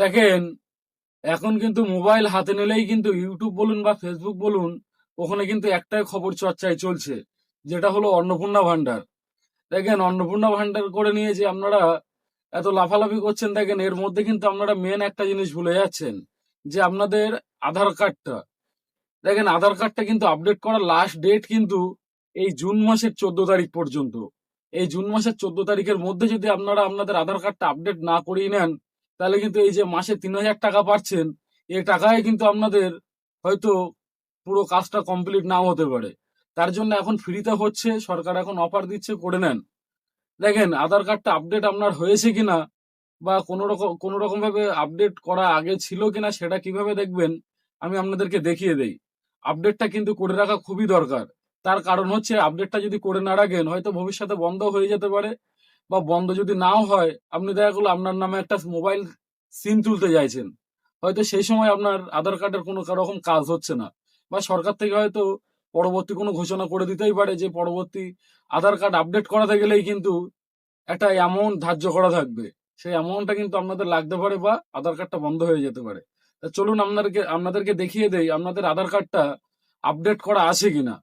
দেখেন, এখন কিন্তু মোবাইল হাতে নিলেই কিন্তু ইউটিউব বলুন বা ফেসবুক বলুন, ওখানে কিন্তু একটাই খবর চর্চায় চলছে, যেটা হলো অন্নপূর্ণা ভান্ডার। দেখেন, অন্নপূর্ণা ভান্ডার করে নিয়ে যে আপনারা এত লাফালাফি করছেন, দেখেন এর মধ্যে কিন্তু আপনারা মেন একটা জিনিস ভুলে যাচ্ছেন, যে আপনাদের আধার কার্ডটা। দেখেন, আধার কার্ডটা কিন্তু আপডেট করার লাস্ট ডেট কিন্তু এই জুন মাসের 14 তারিখ পর্যন্ত। এই জুন মাসের 14 তারিখের মধ্যে যদি আপনারা আপনাদের আধার কার্ডটা আপডেট না করিয়ে নেন, তাহলে কিন্তু এই যে মাসে 3,000 টাকা পাচ্ছেন, এই টাকায় কিন্তু আপনাদের হয়তো পুরো কাজটা কমপ্লিট নাও হতে পারে। তার জন্য এখন ফ্রিতে হচ্ছে, সরকার এখন অফার দিচ্ছে, করে নেন। দেখেন, আধার কার্ডটা আপডেট আপনার হয়েছে কিনা বা কোনো রকম ভাবে আপডেট করা আগে ছিল কিনা সেটা কিভাবে দেখবেন, আমি আপনাদেরকে দেখিয়ে দেই। আপডেটটা কিন্তু করে রাখা খুবই দরকার। তার কারণ হচ্ছে, আপডেটটা যদি করে না রাখেন, হয়তো ভবিষ্যতে বন্ধ হয়ে যেতে পারে, বা বন্ধ যদি নাও হয়, আপনি দেখা গেলো আপনার নামে একটা মোবাইল সিম তুলতে চাইছেন, হয়তো সেই সময় আপনার আধার কার্ডের কোনো রকম কাজ হচ্ছে না, বা সরকার থেকে হয়তো পরবর্তী কোনো ঘোষণা করে দিতেই পারে যে পরবর্তী আধার কার্ড আপডেট করাতে গেলেই কিন্তু একটা অ্যামাউন্ট ধার্য করা থাকবে। সেই অ্যামাউন্টটা কিন্তু আপনাদের লাগতে পারে, বা আধার কার্ডটা বন্ধ হয়ে যেতে পারে। তা চলুন আপনাদেরকে দেখিয়ে দেই আপনাদের আধার কার্ডটা আপডেট করা আছে কিনা।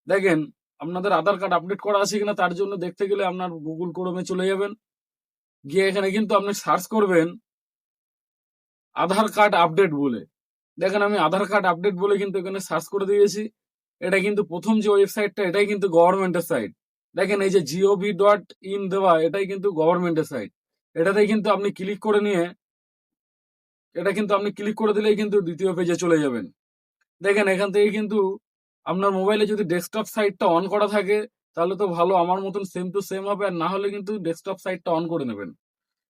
দেখেন, আপনাদের আধার কার্ড আপডেট করা আছে কিনা তার জন্য দেখতে গেলে আপনার গুগল ক্রোমে চলে যাবেন। গিয়ে এখানে কিন্তু আপনি সার্চ করবেন আধার কার্ড আপডেট বলে। দেখেন, আমি আধার কার্ড আপডেট বলে কিন্তু এখানে সার্চ করে দিয়েছি। এটা কিন্তু প্রথম যে ওয়েবসাইটটা, এটাই কিন্তু গভর্নমেন্টের সাইট। দেখেন, এই যে gov.in দেওয়া, এটাই কিন্তু গভর্নমেন্টের সাইট। এটাতে কিন্তু আপনি ক্লিক করে নিয়ে, এটা কিন্তু আপনি ক্লিক করে দিলেই কিন্তু দ্বিতীয় পেজে চলে যাবেন। দেখেন, এখান থেকে কিন্তু আপনার মোবাইলে যদি ডেস্কটপ সাইটটা অন করা থাকে, তাহলে তো ভালো, আমার মতন সেম টু সেম হবে। আর না হলে কিন্তু ডেস্কটপ সাইটটা অন করে নেবেন,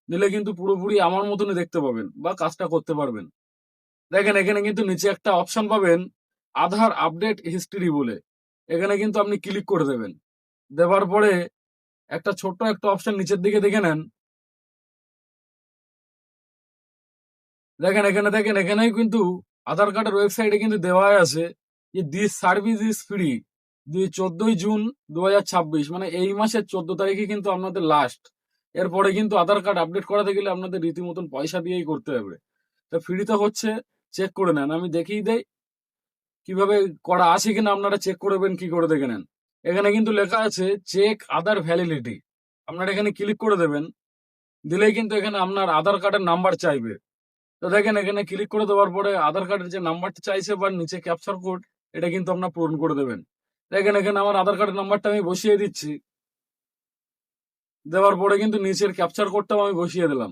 নিলে কিন্তু পুরোপুরি আমার মতনই দেখতে পাবেন বা কাজটা করতে পারবেন। দেখেন, এখানে কিন্তু নিচে একটা অপশন পাবেন, আধার আপডেট হিস্ট্রি বলে। এখানে কিন্তু আপনি ক্লিক করে দেবেন। দেওয়ার পরে একটা ছোট্ট একটা অপশন নিচের দিকে দেখে নেন। দেখেন, এখানে দেখেন, এখানেই কিন্তু আধার কার্ডের ওয়েবসাইটে কিন্তু দেওয়াই আছে যে দিস সার্ভিস ইজ ফ্রি। 14ই জুন 2026, মানে এই মাসের 14 তারিখে কিন্তু আপনাদের লাস্ট। এরপরে কিন্তু আধার কার্ড আপডেট করাতে গেলে আপনাদের রীতিমতন পয়সা দিয়েই করতে হবে। তা ফ্রিতে হচ্ছে, চেক করে নেন। আমি দেখিয়ে দেই কিভাবে করা আছে কিনা, আপনারা চেক করবেন কি করে, দেখে নেন। এখানে কিন্তু লেখা আছে চেক আধার ভ্যালিডিটি। আপনারা এখানে ক্লিক করে দেবেন। দিলেই কিন্তু এখানে আপনার আধার কার্ডের নাম্বার চাইবে। তো দেখেন, এখানে ক্লিক করে দেওয়ার পরে আধার কার্ডের যে নাম্বারটা চাইছে বা নিচে ক্যাপচার কোড, এটা কিন্তু আপনার পূরণ করে দেবেন। দেখেন, এখানে আমার আধার কার্ডের নাম্বারটা আমি বসিয়ে দিচ্ছি। দেওয়ার পরে কিন্তু নিচের ক্যাপচার কোডটাও আমি বসিয়ে দিলাম।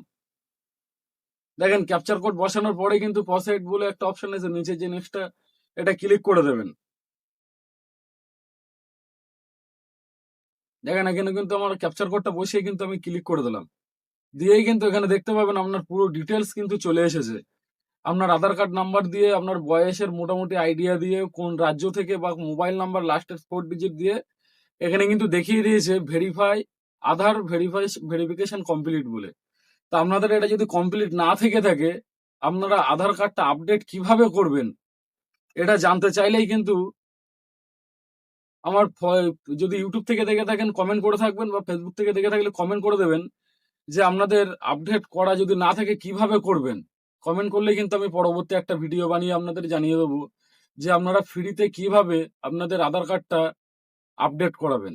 দেখেন, ক্যাপচার কোড বসানোর পরে কিন্তু প্রসেড বলে একটা অপশন আছে নিচে, যে নেক্সটটা, এটা ক্লিক করে দেবেন। দেখেন, এখানে কিন্তু আমার ক্যাপচার কোডটা বসিয়ে কিন্তু আমি ক্লিক করে দিলাম। দিয়েই কিন্তু এখানে দেখতে পাবেন আপনার পুরো ডিটেলস কিন্তু চলে এসেছে। আপনার আধার কার্ড নাম্বার দিয়ে, আপনার বয়সের মোটামুটি আইডিয়া দিয়ে, কোন রাজ্য থেকে, বা মোবাইল নাম্বার লাস্টের 4 ডিজিট দিয়ে এখানে কিন্তু দেখিয়ে দিয়েছে ভেরিফাই আধার ভেরিফিকেশন কমপ্লিট বলে। তা আপনাদের এটা যদি কমপ্লিট না থেকে থাকে, আপনারা আধার কার্ডটা আপডেট কিভাবে করবেন এটা জানতে চাইলেই কিন্তু আমার যদি ইউটিউব থেকে দেখে থাকেন কমেন্ট করে থাকবেন, বা ফেসবুক থেকে দেখে থাকলে কমেন্ট করে দেবেন, যে আপনাদের আপডেট করা যদি না থাকে কিভাবে করবেন। কমেন্ট করলে কিন্তু আমি পরবর্তী একটা ভিডিও বানিয়ে আপনাদের জানিয়ে দেবো যে আপনারা ফ্রিতে কিভাবে আপনাদের আধার কার্ডটা আপডেট করাবেন।